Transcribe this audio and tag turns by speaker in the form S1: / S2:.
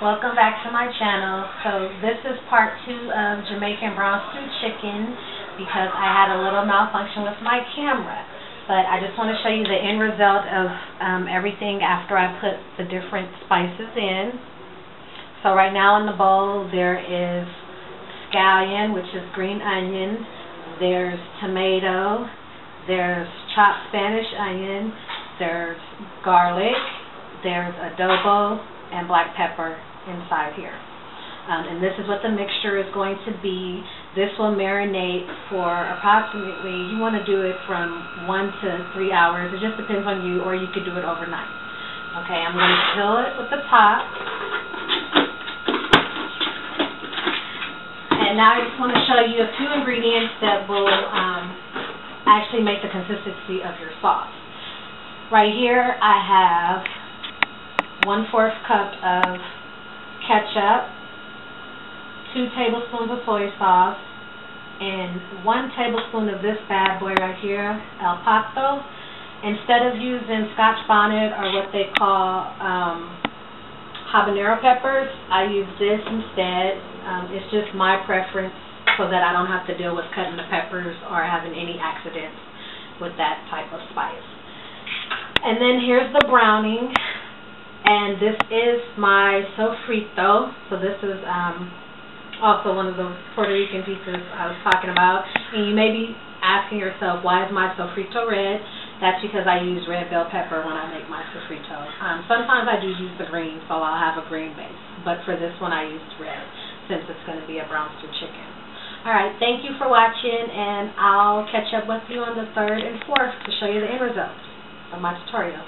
S1: Welcome back to my channel. So this is part 2 of Jamaican brown stew chicken because I had a little malfunction with my camera. But I just want to show you the end result of everything after I put the different spices in. So right now in the bowl there is scallion, which is green onion. There's tomato. There's chopped Spanish onion. There's garlic. There's adobo and black pepper inside here. And this is what the mixture is going to be. This will marinate for approximately, you want to do it from 1 to 3 hours. It just depends on you, or you could do it overnight. Okay, I'm going to fill it with the top. And now I just want to show you a few ingredients that will actually make the consistency of your sauce. Right here I have 1/4 cup of ketchup, 2 tablespoons of soy sauce, and 1 tablespoon of this bad boy right here, El Pato. Instead of using Scotch bonnet or what they call habanero peppers, I use this instead. It's just my preference so that I don't have to deal with cutting the peppers or having any accidents with that type of spice. And then here's the browning. And this is my sofrito. So this is also one of those Puerto Rican pizzas I was talking about. And you may be asking yourself, why is my sofrito red? That's because I use red bell pepper when I make my sofrito. Sometimes I do use the green, so I'll have a green base. But for this one I used red, since it's going to be a brown stew chicken. Alright, thank you for watching, and I'll catch up with you on the 3rd and 4th to show you the end results of my tutorial.